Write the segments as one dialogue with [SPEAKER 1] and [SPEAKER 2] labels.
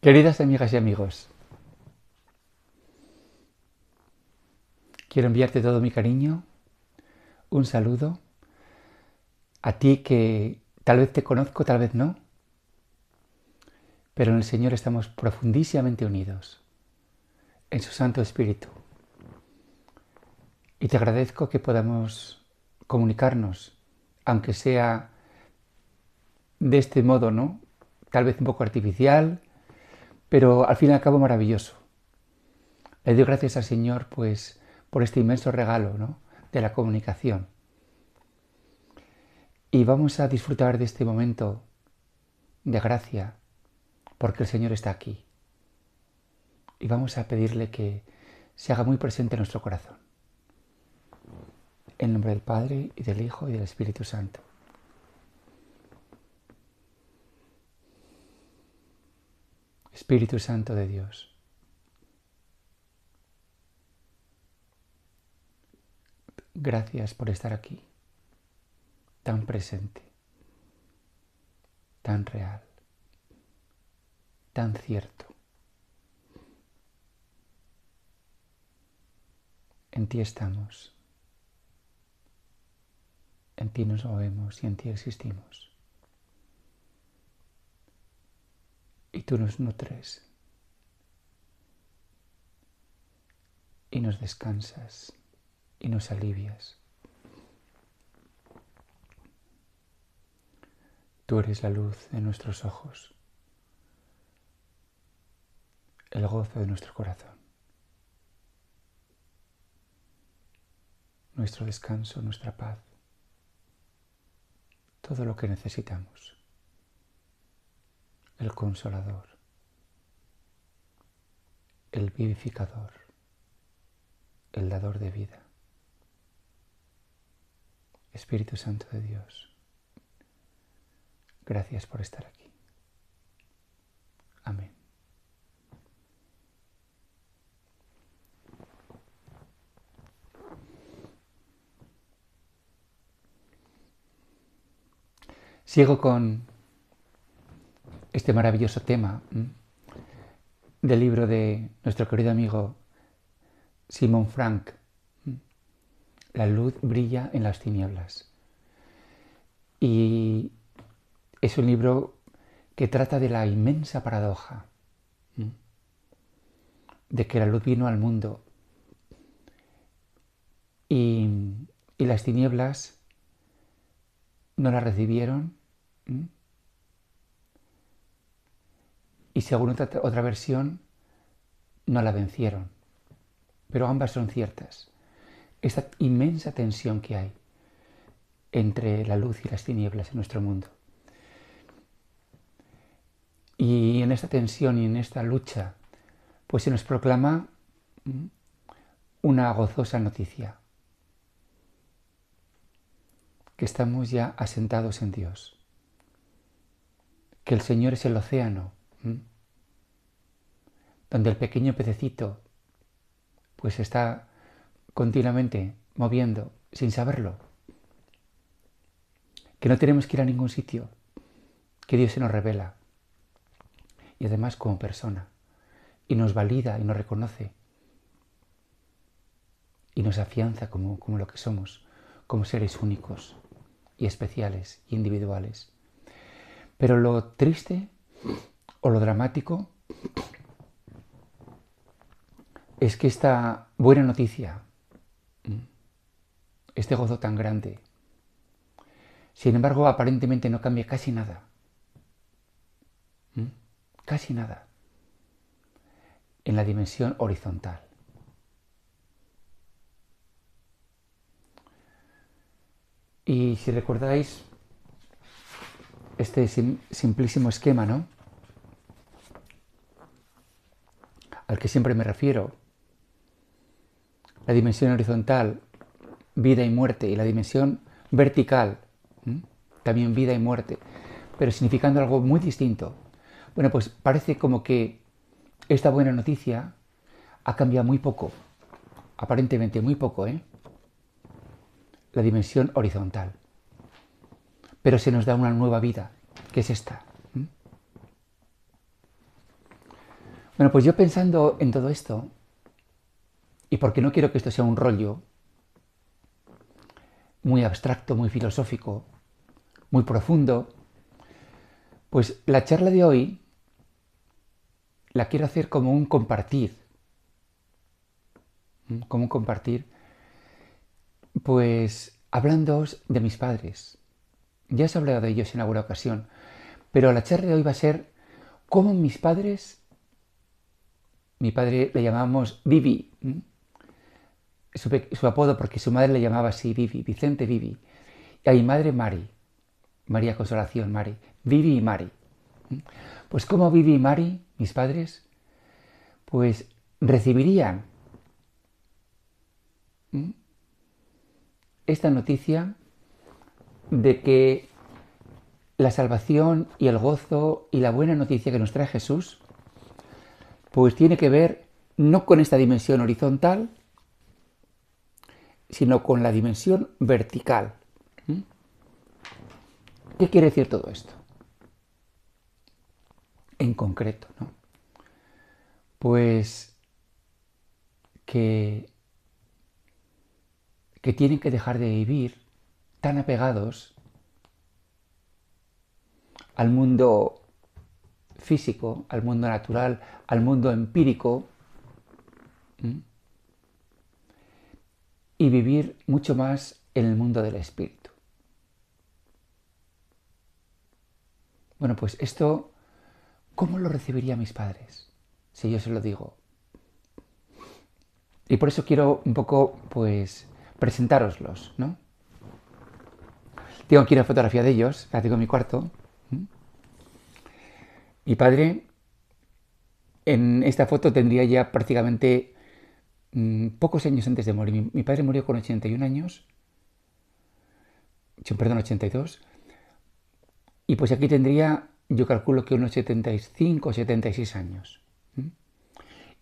[SPEAKER 1] Queridas amigas y amigos, quiero enviarte todo mi cariño, un saludo a ti que tal vez te conozco, tal vez no, pero en el Señor estamos profundísimamente unidos, en su Santo Espíritu. Y te agradezco que podamos comunicarnos, aunque sea de este modo, ¿no? Tal vez un poco artificial, pero al fin y al cabo maravilloso. Le doy gracias al Señor, pues, por este inmenso regalo, ¿no?, de la comunicación. Y vamos a disfrutar de este momento de gracia, porque el Señor está aquí. Y vamos a pedirle que se haga muy presente en nuestro corazón. En nombre del Padre, y del Hijo, y del Espíritu Santo. Espíritu Santo de Dios, gracias por estar aquí, tan presente, tan real, tan cierto. En ti estamos, en ti nos movemos y en ti existimos. Y tú nos nutres y nos descansas y nos alivias. Tú eres la luz de nuestros ojos, el gozo de nuestro corazón, nuestro descanso, nuestra paz, todo lo que necesitamos, el consolador, el vivificador, el dador de vida. Espíritu Santo de Dios, gracias por estar aquí. Amén. Sigo con este maravilloso tema del libro de nuestro querido amigo Simon Frank, La luz brilla en las tinieblas. Y es un libro que trata de la inmensa paradoja de que la luz vino al mundo y las tinieblas no la recibieron, y según otra versión no la vencieron. Pero ambas son ciertas. Esta inmensa tensión que hay entre la luz y las tinieblas en nuestro mundo. Y en esta tensión y en esta lucha, pues se nos proclama una gozosa noticia: que estamos ya asentados en Dios, que el Señor es el océano, donde el pequeño pececito pues está continuamente moviendo sin saberlo, que no tenemos que ir a ningún sitio, que Dios se nos revela, y además como persona, y nos valida y nos reconoce, y nos afianza como lo que somos, como seres únicos y especiales y individuales. Pero lo triste o lo dramático es que esta buena noticia, este gozo tan grande, sin embargo aparentemente no cambia casi nada. Casi nada en la dimensión horizontal. Y si recordáis este simplísimo esquema, ¿no?, al que siempre me refiero, la dimensión horizontal, vida y muerte, y la dimensión vertical, también vida y muerte, pero significando algo muy distinto. Bueno, pues parece como que esta buena noticia ha cambiado muy poco, aparentemente muy poco, la dimensión horizontal. Pero se nos da una nueva vida, que es esta. Bueno, pues yo pensando en todo esto, y porque no quiero que esto sea un rollo muy abstracto, muy filosófico, muy profundo, pues la charla de hoy la quiero hacer como un compartir, como un compartir, pues hablándoos de mis padres. Ya os he hablado de ellos en alguna ocasión, pero la charla de hoy va a ser cómo mis padres, mi padre le llamábamos Vivi, su apodo porque su madre le llamaba así, Vivi, Vicente Vivi, y a mi madre Mari, María Consolación Mari, Vivi y Mari. Pues cómo Vivi y Mari, mis padres, pues recibirían esta noticia de que la salvación y el gozo y la buena noticia que nos trae Jesús, pues tiene que ver no con esta dimensión horizontal, sino con la dimensión vertical. ¿Qué quiere decir todo esto? En concreto, ¿no? Pues que tienen que dejar de vivir tan apegados al mundo físico, al mundo natural, al mundo empírico, y vivir mucho más en el mundo del espíritu. Bueno, pues esto, ¿cómo lo recibirían mis padres si yo se lo digo? Y por eso quiero un poco, pues, presentároslos, ¿no? Tengo aquí una fotografía de ellos, la tengo en mi cuarto. Mi padre, en esta foto tendría ya prácticamente pocos años antes de morir. Mi padre murió con 81 años, perdón, 82, y pues aquí tendría, yo calculo que unos 75 o 76 años.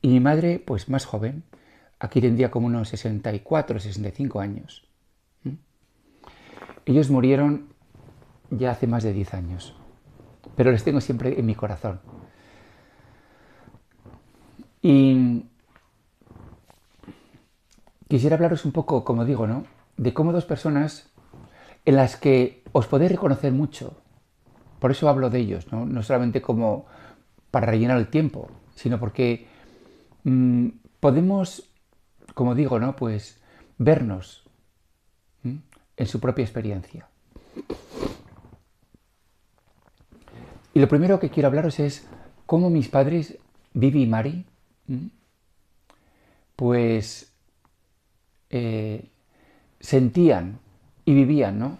[SPEAKER 1] Y mi madre, pues más joven, aquí tendría como unos 64 o 65 años. Ellos murieron ya hace más de 10 años, pero les tengo siempre en mi corazón. Y quisiera hablaros un poco, como digo, ¿no?, de cómo dos personas en las que os podéis reconocer mucho. Por eso hablo de ellos, ¿no? No solamente como para rellenar el tiempo, sino porque podemos, como digo, ¿no?, pues vernos en su propia experiencia. Y lo primero que quiero hablaros es cómo mis padres, Vivi y Mari, pues sentían y vivían, ¿no?,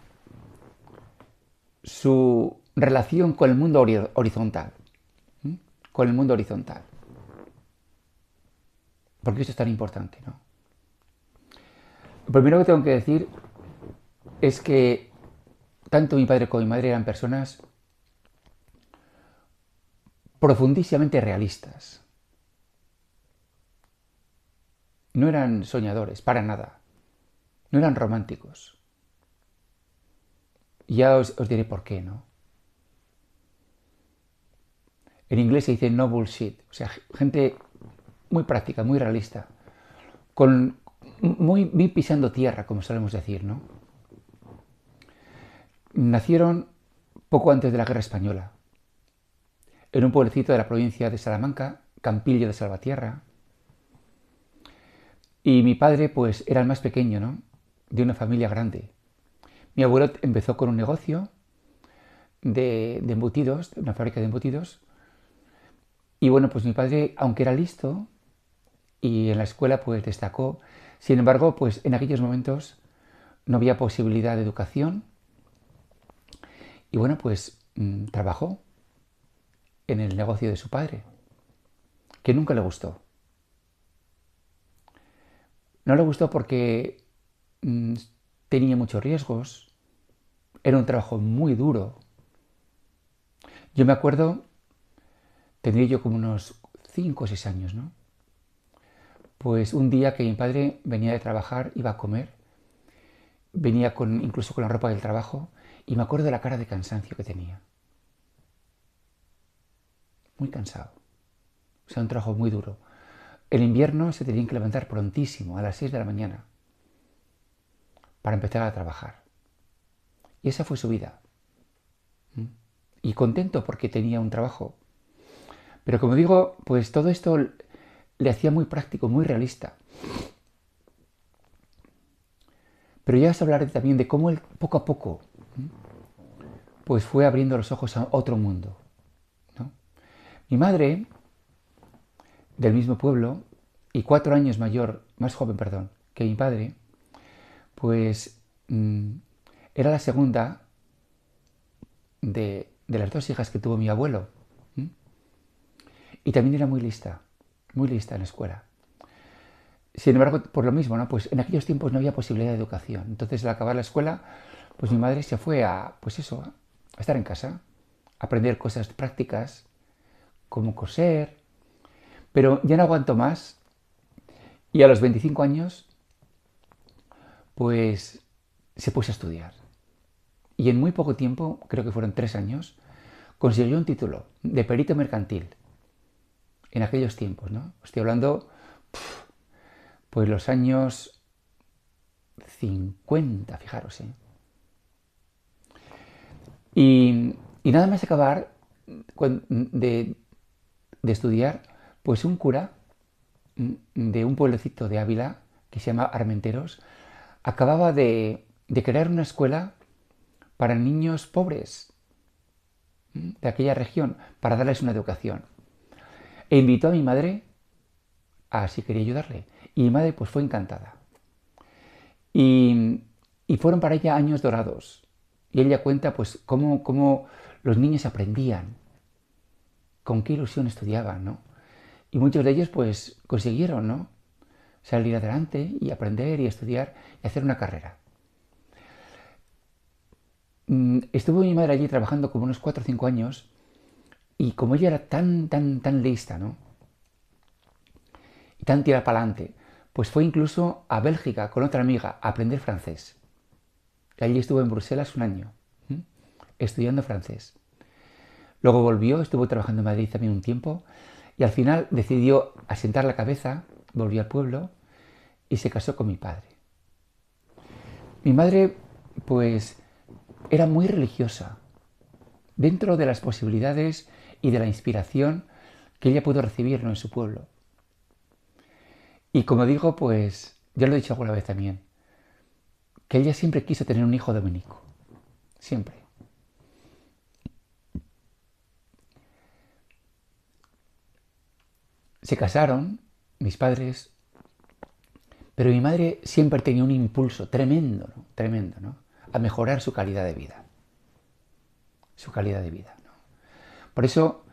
[SPEAKER 1] su relación con el mundo horizontal. Con el mundo horizontal. Porque esto es tan importante, ¿no? Lo primero que tengo que decir es que tanto mi padre como mi madre eran personas profundísimamente realistas. No eran soñadores, para nada. No eran románticos. Ya os diré por qué, ¿no? En inglés se dice no bullshit, o sea, gente muy práctica, muy realista, muy pisando tierra, como solemos decir, ¿no? Nacieron poco antes de la Guerra Española, en un pueblecito de la provincia de Salamanca, Campillo de Salvatierra. Y mi padre, pues, era el más pequeño, ¿no?, de una familia grande. Mi abuelo empezó con un negocio de embutidos, una fábrica de embutidos. Y bueno, pues mi padre, aunque era listo y en la escuela pues destacó, sin embargo, pues en aquellos momentos no había posibilidad de educación. Y bueno, pues trabajó en el negocio de su padre, que nunca le gustó. No le gustó porque tenía muchos riesgos, era un trabajo muy duro. Yo me acuerdo, tendría yo como unos 5 o 6 años, ¿no? Pues un día que mi padre venía de trabajar, iba a comer, venía incluso con la ropa del trabajo, y me acuerdo de la cara de cansancio que tenía. Muy cansado. o sea, un trabajo muy duro. En invierno se tenían que levantar prontísimo, a las 6 de la mañana, para empezar a trabajar. Y esa fue su vida. Y contento porque tenía un trabajo. Pero como digo, pues todo esto le hacía muy práctico, muy realista. Pero ya os hablaré también de cómo él poco a poco pues fue abriendo los ojos a otro mundo, ¿no? Mi madre, del mismo pueblo, y 4 años más joven, perdón, que mi padre, pues era la segunda de las dos hijas que tuvo mi abuelo. Y también era muy lista en la escuela. Sin embargo, por lo mismo, ¿no? Pues en aquellos tiempos no había posibilidad de educación. Entonces, al acabar la escuela, pues mi madre se fue pues eso, a estar en casa, a aprender cosas prácticas, como coser, pero ya no aguantó más y a los 25 años, pues se puso a estudiar. Y en muy poco tiempo, creo que fueron 3 años, consiguió un título de perito mercantil. En aquellos tiempos, ¿no? Estoy hablando, pues los años 50, fijaros, ¿eh? Y nada más acabar de estudiar, pues un cura de un pueblecito de Ávila, que se llama Armenteros, acababa de crear una escuela para niños pobres de aquella región, para darles una educación. E invitó a mi madre a si quería ayudarle. Y mi madre pues fue encantada. Y, y fueron para ella años dorados. Y ella cuenta pues cómo los niños aprendían, con qué ilusión estudiaban, ¿no? Y muchos de ellos pues consiguieron, ¿no? Salir adelante y aprender y estudiar y hacer una carrera. Estuvo mi madre allí trabajando como unos 4 o 5 años y como ella era tan lista, ¿no? Y tan tirada para adelante, pues fue incluso a Bélgica con otra amiga a aprender francés. Y allí estuvo en Bruselas un año, estudiando francés. Luego volvió, estuvo trabajando en Madrid también un tiempo y al final decidió asentar la cabeza, volvió al pueblo y se casó con mi padre. Mi madre, pues, era muy religiosa, dentro de las posibilidades y de la inspiración que ella pudo recibir, ¿no?, en su pueblo. Y como digo, pues, ya lo he dicho alguna vez también, que ella siempre quiso tener un hijo dominico. Siempre. Se casaron, mis padres, pero mi madre siempre tenía un impulso tremendo, ¿no? Tremendo, ¿no? A mejorar su calidad de vida. Su calidad de vida, ¿no? Por eso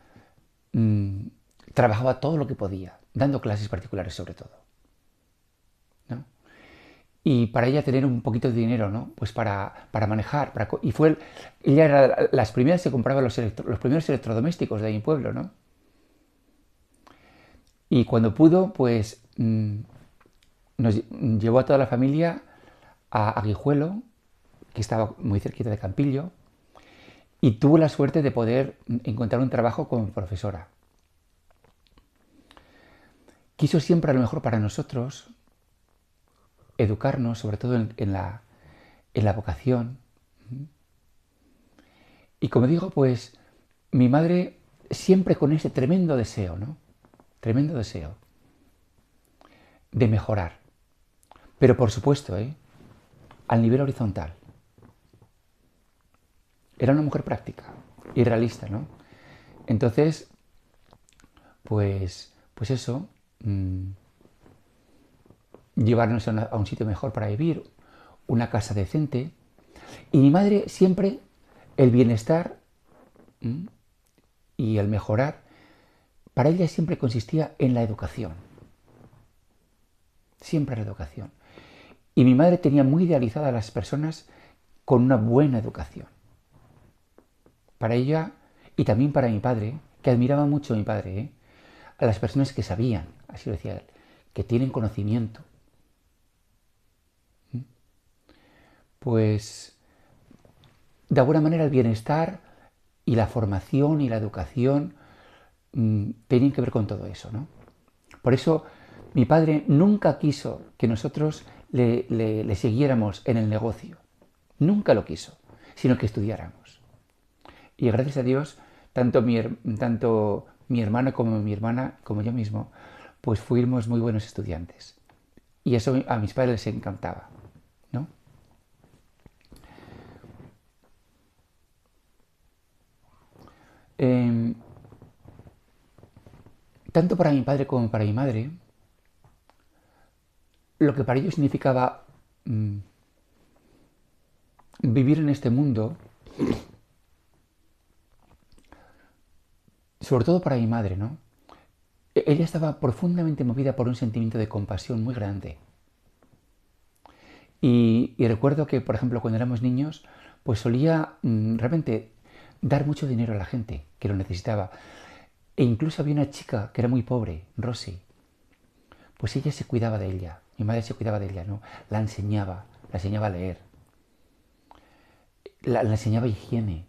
[SPEAKER 1] trabajaba todo lo que podía, dando clases particulares sobre todo, ¿no? Y para ella tener un poquito de dinero, ¿no? Pues para manejar. Y ella era las primeras que compraba los primeros electrodomésticos de mi pueblo, ¿no? Y cuando pudo, pues nos llevó a toda la familia a Guijuelo, que estaba muy cerquita de Campillo, y tuvo la suerte de poder encontrar un trabajo como profesora. Quiso siempre a lo mejor para nosotros educarnos, sobre todo en la vocación. Y como digo, pues mi madre siempre con ese tremendo deseo, ¿no? Tremendo deseo de mejorar. Pero por supuesto, al nivel horizontal. Era una mujer práctica y realista, ¿no? Entonces, pues eso, llevarnos a un sitio mejor para vivir, una casa decente. Y mi madre siempre el bienestar y el mejorar, para ella siempre consistía en la educación. Siempre la educación. Y mi madre tenía muy idealizada a las personas con una buena educación. Para ella y también para mi padre, que admiraba mucho a mi padre, a las personas que sabían, así lo decía él, que tienen conocimiento. Pues de alguna manera el bienestar y la formación y la educación tenían que ver con todo eso, ¿no? Por eso mi padre nunca quiso que nosotros le siguiéramos en el negocio. Nunca lo quiso, sino que estudiáramos. Y gracias a Dios, tanto mi hermano como mi hermana, como yo mismo, pues fuimos muy buenos estudiantes. Y eso a mis padres les encantaba, ¿no? Eh, Tanto para mi padre como para mi madre, lo que para ellos significaba vivir en este mundo, sobre todo para mi madre, ¿no? Ella estaba profundamente movida por un sentimiento de compasión muy grande. Y recuerdo que, por ejemplo, cuando éramos niños, pues solía realmente dar mucho dinero a la gente que lo necesitaba. E incluso había una chica que era muy pobre, Rosy, pues ella se cuidaba de ella, mi madre se cuidaba de ella, ¿no? La enseñaba a leer, la enseñaba higiene.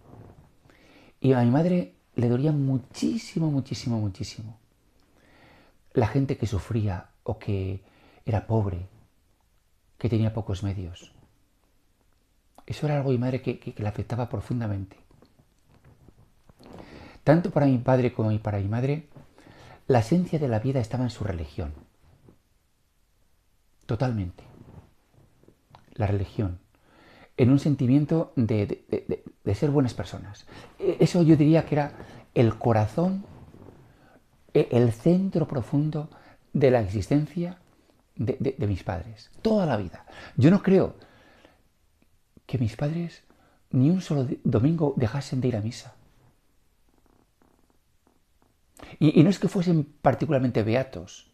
[SPEAKER 1] Y a mi madre le dolía muchísimo, muchísimo, muchísimo la gente que sufría o que era pobre, que tenía pocos medios. Eso era algo a mi madre que le afectaba profundamente. Tanto para mi padre como para mi madre, la esencia de la vida estaba en su religión. Totalmente. La religión. En un sentimiento de ser buenas personas. Eso yo diría que era el corazón, el centro profundo de la existencia de mis padres. Toda la vida. Yo no creo que mis padres ni un solo domingo dejasen de ir a misa. Y no es que fuesen particularmente beatos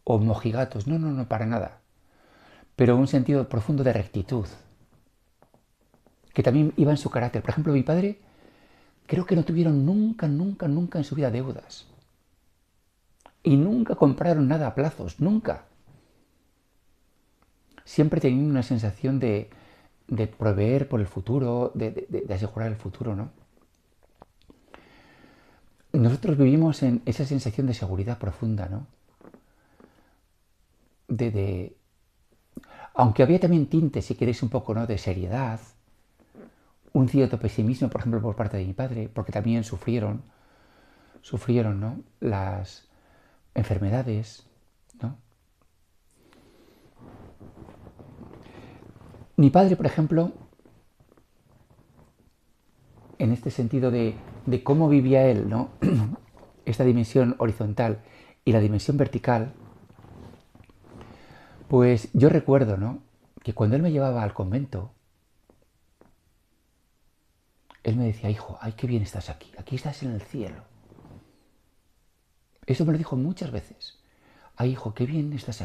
[SPEAKER 1] o mojigatos, no, no, no, para nada. Pero un sentido profundo de rectitud, que también iba en su carácter. Por ejemplo, mi padre creo que no tuvieron nunca, nunca, nunca en su vida deudas. Y nunca compraron nada a plazos, nunca. Siempre tenían una sensación de proveer por el futuro, de asegurar el futuro, ¿no? Nosotros vivimos en esa sensación de seguridad profunda, ¿no? De, de, Aunque había también tintes, si queréis, un poco, ¿no? De seriedad, un cierto pesimismo, por ejemplo, por parte de mi padre, porque también sufrieron, ¿no? Las enfermedades, ¿no? Mi padre, por ejemplo, en este sentido de cómo vivía él, ¿no? Esta dimensión horizontal y la dimensión vertical, pues yo recuerdo, ¿no? Que cuando él me llevaba al convento, él me decía, hijo, ay, qué bien estás aquí estás en el cielo. Eso me lo dijo muchas veces. Ay, hijo, qué bien estás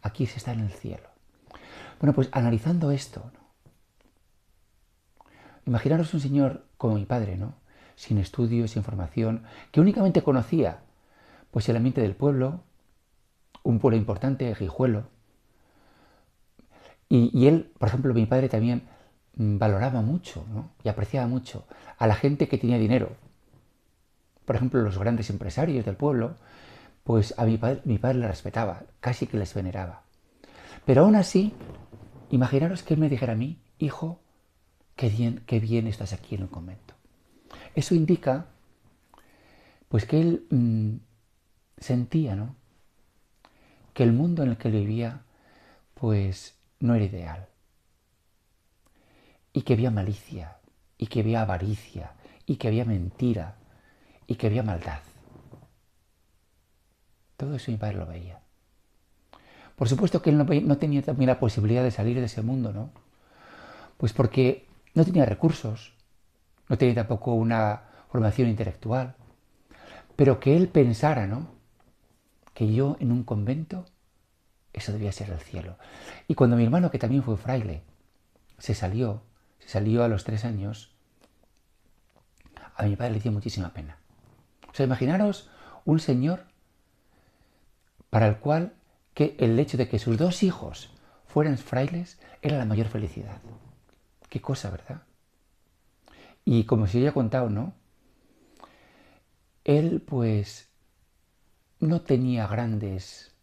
[SPEAKER 1] aquí se está en el cielo. Bueno, pues analizando esto, ¿no? Imaginaros un señor como mi padre, ¿no? Sin estudios, sin formación, que únicamente conocía pues el ambiente del pueblo, un pueblo importante, Guijuelo. Y él, por ejemplo, mi padre también valoraba mucho, ¿no? Y apreciaba mucho a la gente que tenía dinero. Por ejemplo, los grandes empresarios del pueblo, pues a mi padre le respetaba, casi que les veneraba. Pero aún así, imaginaros que él me dijera a mí, hijo, qué bien estás aquí en el convento. Eso indica, pues que él sentía, ¿no? Que el mundo en el que él vivía, pues no era ideal. Y que había malicia, y que había avaricia, y que había mentira, y que había maldad. Todo eso mi padre lo veía. Por supuesto que él no tenía también la posibilidad de salir de ese mundo, ¿no? Pues porque no tenía recursos, no tenía tampoco una formación intelectual, pero que él pensara, ¿no? Que yo en un convento, eso debía ser el cielo. Y cuando mi hermano, que también fue fraile, se salió a los 3 años, a mi padre le dio muchísima pena. O sea, imaginaros un señor para el cual que el hecho de que sus 2 hijos fueran frailes era la mayor felicidad. Qué cosa, ¿verdad? Y como si yo ya he contado, ¿no? él pues no tenía grandes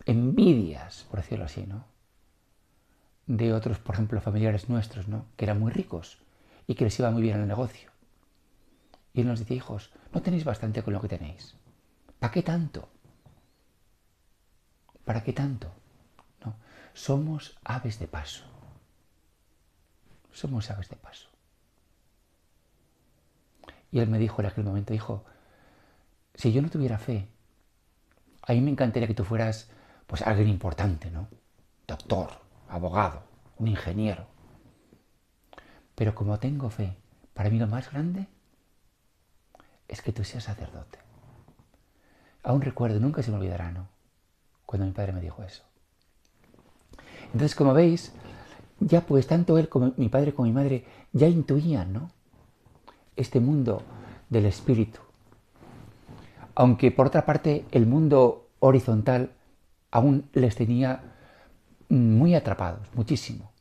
[SPEAKER 1] envidias, por decirlo así, ¿no? De otros, por ejemplo, familiares nuestros, ¿no? Que eran muy ricos y que les iba muy bien en el negocio. Y él nos decía, hijos, no tenéis bastante con lo que tenéis. ¿Para qué tanto? ¿Para qué tanto? ¿No? Somos aves de paso. Somos aves de paso. Y él me dijo en aquel momento, hijo, si yo no tuviera fe, a mí me encantaría que tú fueras pues alguien importante, ¿no? Doctor, abogado, un ingeniero. Pero como tengo fe, para mí lo más grande es que tú seas sacerdote. Aún recuerdo, nunca se me olvidará, ¿no? Cuando mi padre me dijo eso. Entonces, como veis, ya pues tanto él como mi padre como mi madre ya intuían, ¿no? Este mundo del espíritu. Aunque por otra parte el mundo horizontal aún les tenía muy atrapados, muchísimo.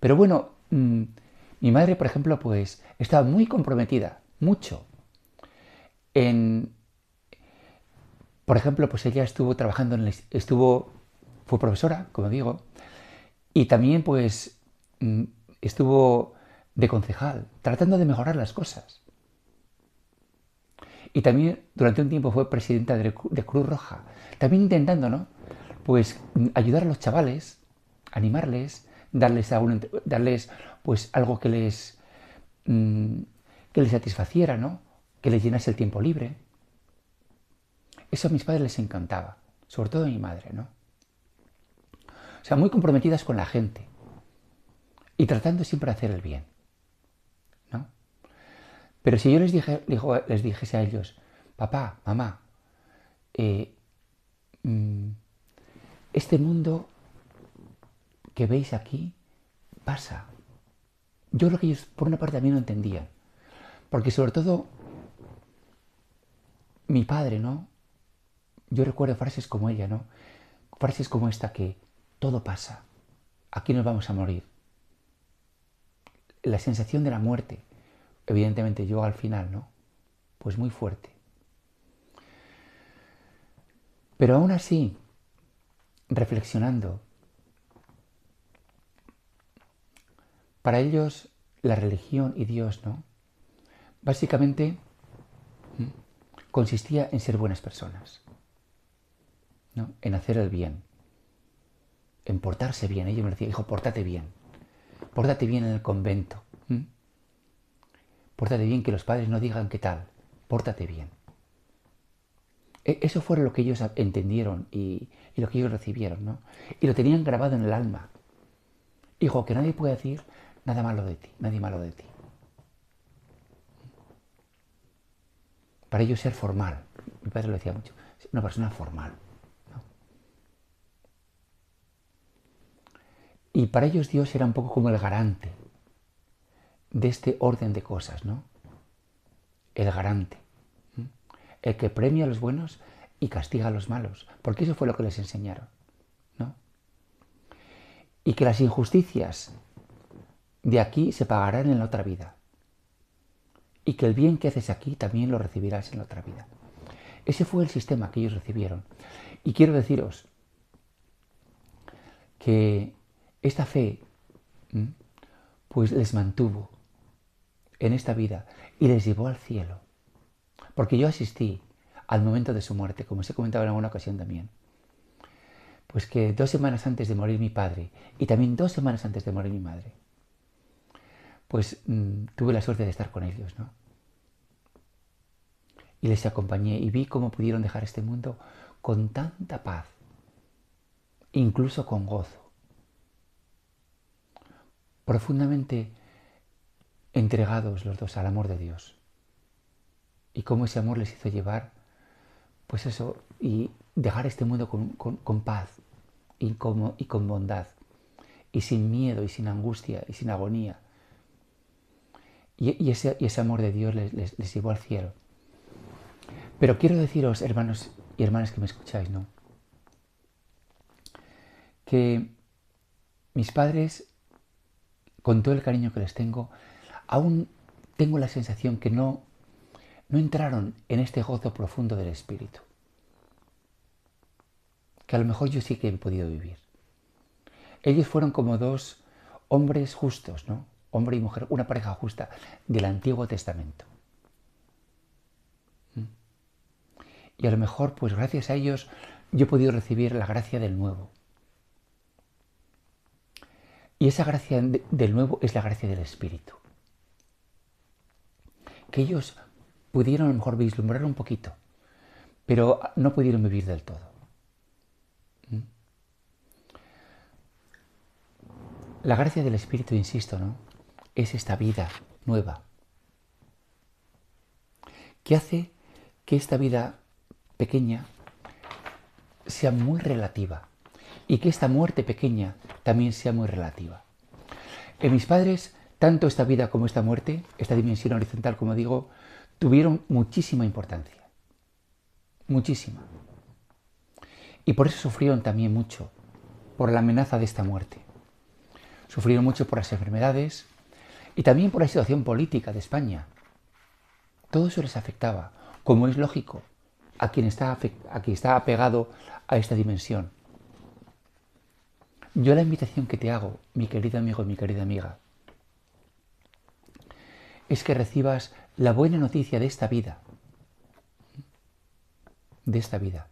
[SPEAKER 1] Pero bueno, mi madre, por ejemplo, pues estaba muy comprometida, mucho, en, por ejemplo, pues ella estuvo trabajando, fue profesora, como digo, y también pues estuvo de concejal, tratando de mejorar las cosas. Y también durante un tiempo fue presidenta de Cruz Roja, también intentando, ¿no? Pues ayudar a los chavales, animarles, darles pues algo que les satisfaciera, ¿no? Que les llenase el tiempo libre. Eso a mis padres les encantaba, sobre todo a mi madre, ¿no? O sea, muy comprometidas con la gente y tratando siempre de hacer el bien, ¿no? Pero si yo les dijese a ellos, papá, mamá, eh, mm, este mundo que veis aquí pasa. Yo creo que ellos por una parte también lo entendían, porque sobre todo mi padre, ¿no? Yo recuerdo frases como ella, ¿no? Frases como esta que todo pasa, aquí nos vamos a morir. La sensación de la muerte, evidentemente yo al final, ¿no? Pues muy fuerte. Pero aún así, reflexionando, para ellos la religión y Dios, ¿no? Básicamente consistía en ser buenas personas, ¿no? En hacer el bien, en portarse bien. Ellos me decían, hijo, pórtate bien en el convento, pórtate bien, que los padres no digan qué tal, pórtate bien. Eso fue lo que ellos entendieron y lo que ellos recibieron, ¿no? Y lo tenían grabado en el alma. Hijo, que nadie puede decir nada malo de ti, nadie malo de ti. Para ellos ser formal, mi padre lo decía mucho, una persona formal, ¿no? Y para ellos Dios era un poco como el garante de este orden de cosas, ¿no? El garante, el que premia a los buenos y castiga a los malos, porque eso fue lo que les enseñaron, ¿no? Y que las injusticias de aquí se pagarán en la otra vida, y que el bien que haces aquí también lo recibirás en la otra vida. Ese fue el sistema que ellos recibieron. Y quiero deciros que esta fe pues les mantuvo en esta vida y les llevó al cielo. Porque yo asistí al momento de su muerte, como os he comentado en alguna ocasión también. Pues que 2 semanas antes de morir mi padre y también 2 semanas antes de morir mi madre, pues tuve la suerte de estar con ellos, ¿no? Y les acompañé y vi cómo pudieron dejar este mundo con tanta paz, incluso con gozo, profundamente entregados los dos al amor de Dios. Y cómo ese amor les hizo llevar, pues eso, y dejar este mundo con paz y con bondad, y sin miedo, y sin angustia, y sin agonía. Y ese amor de Dios les llevó al cielo. Pero quiero deciros, hermanos y hermanas que me escucháis, ¿no? Que mis padres, con todo el cariño que les tengo, aún tengo la sensación que no no entraron en este gozo profundo del Espíritu, que a lo mejor yo sí que he podido vivir. Ellos fueron como dos hombres justos, ¿no? Hombre y mujer, una pareja justa del Antiguo Testamento. Y a lo mejor, pues gracias a ellos, yo he podido recibir la gracia del Nuevo. Y esa gracia del Nuevo es la gracia del Espíritu. Que ellos pudieron a lo mejor vislumbrar un poquito, pero no pudieron vivir del todo. La gracia del Espíritu, insisto, ¿no? Es esta vida nueva, que hace que esta vida pequeña sea muy relativa y que esta muerte pequeña también sea muy relativa. En mis padres, tanto esta vida como esta muerte, esta dimensión horizontal, como digo, tuvieron muchísima importancia. Muchísima. Y por eso sufrieron también mucho, por la amenaza de esta muerte. Sufrieron mucho por las enfermedades y también por la situación política de España. Todo eso les afectaba, como es lógico, a quien está apegado a esta dimensión. Yo la invitación que te hago, mi querido amigo y mi querida amiga, es que recibas la buena noticia de esta vida. De esta vida.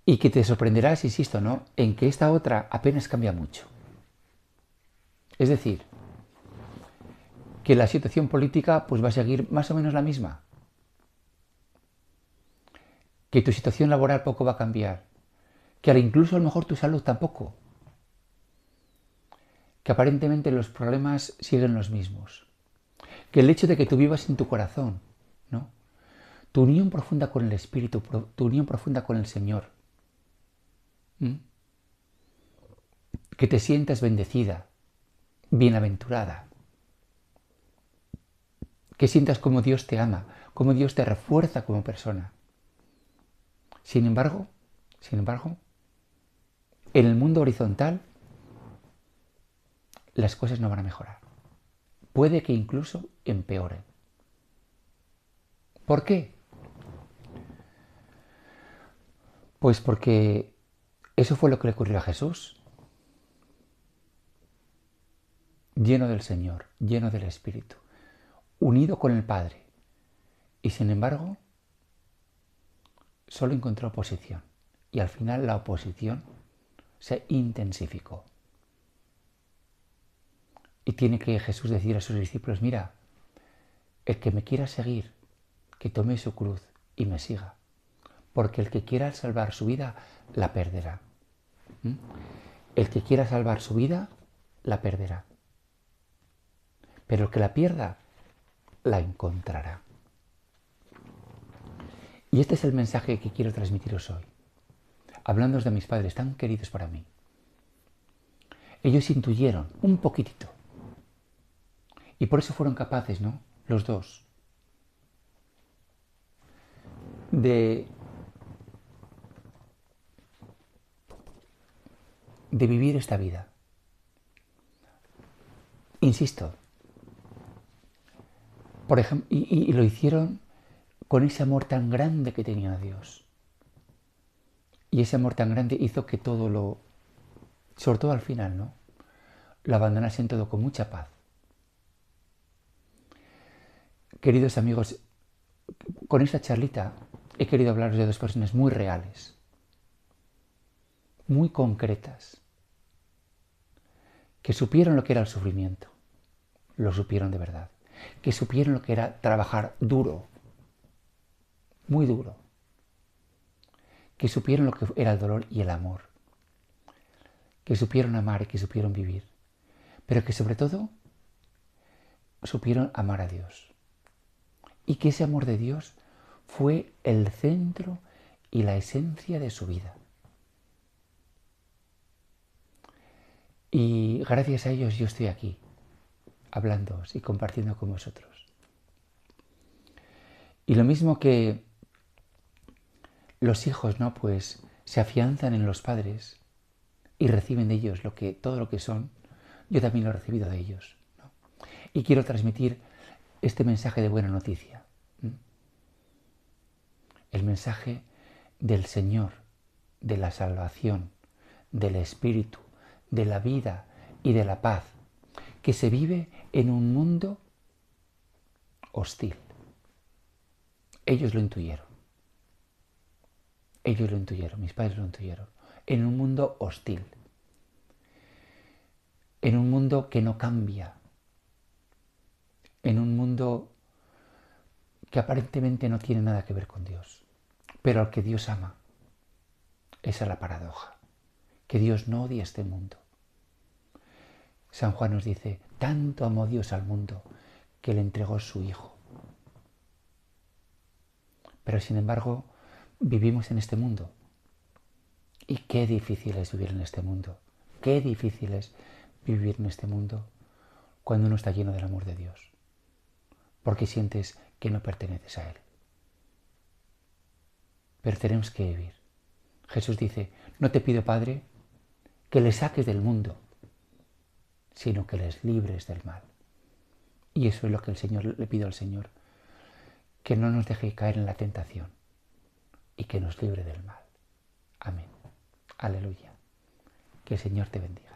[SPEAKER 1] Y que te sorprenderás, insisto, ¿no?, en que esta otra apenas cambia mucho. Es decir, que la situación política pues va a seguir más o menos la misma. Que tu situación laboral poco va a cambiar. Que incluso a lo mejor tu salud tampoco. Que aparentemente los problemas siguen los mismos. Que el hecho de que tú vivas en tu corazón, ¿no?, tu unión profunda con el Espíritu, tu unión profunda con el Señor, que te sientas bendecida, bienaventurada, que sientas como Dios te ama, como Dios te refuerza como persona. Sin embargo, en el mundo horizontal las cosas no van a mejorar. Puede que incluso empeoren. ¿Por qué? Pues porque eso fue lo que le ocurrió a Jesús. Lleno del Señor, lleno del Espíritu, unido con el Padre. Y sin embargo, solo encontró oposición. Y al final la oposición se intensificó. Y tiene que Jesús decir a sus discípulos, mira, el que me quiera seguir, que tome su cruz y me siga. Porque el que quiera salvar su vida, la perderá. El que quiera salvar su vida, la perderá. Pero el que la pierda, la encontrará. Y este es el mensaje que quiero transmitiros hoy. Hablándoos de mis padres tan queridos para mí. Ellos intuyeron un poquitito. Y por eso fueron capaces, ¿no?, los dos, de vivir esta vida. Insisto, por ejemplo, y lo hicieron con ese amor tan grande que tenían a Dios. Y ese amor tan grande hizo que todo sobre todo al final, ¿no?, lo abandonasen todo con mucha paz. Queridos amigos, con esta charlita he querido hablaros de dos personas muy reales, muy concretas, que supieron lo que era el sufrimiento, lo supieron de verdad, que supieron lo que era trabajar duro, muy duro, que supieron lo que era el dolor y el amor, que supieron amar y que supieron vivir, pero que sobre todo supieron amar a Dios. Y que ese amor de Dios fue el centro y la esencia de su vida. Y gracias a ellos yo estoy aquí, hablándoos y compartiendo con vosotros. Y lo mismo que los hijos, ¿no?, pues se afianzan en los padres y reciben de ellos todo lo que son, yo también lo he recibido de ellos, ¿no? Y quiero transmitir este mensaje de buena noticia. El mensaje del Señor, de la salvación, del Espíritu, de la vida y de la paz, que se vive en un mundo hostil. Ellos lo intuyeron. Ellos lo intuyeron, mis padres lo intuyeron. En un mundo hostil. En un mundo que no cambia. En un mundo que aparentemente no tiene nada que ver con Dios, pero al que Dios ama. Esa es la paradoja, que Dios no odia este mundo. San Juan nos dice, tanto amó Dios al mundo que le entregó su Hijo. Pero sin embargo, vivimos en este mundo. Y qué difícil es vivir en este mundo. Qué difícil es vivir en este mundo cuando uno está lleno del amor de Dios. Porque sientes que no perteneces a Él. Pero tenemos que vivir. Jesús dice, no te pido, Padre, que les saques del mundo, sino que les libres del mal. Y eso es lo que le pido al Señor, que no nos deje caer en la tentación y que nos libre del mal. Amén. Aleluya. Que el Señor te bendiga.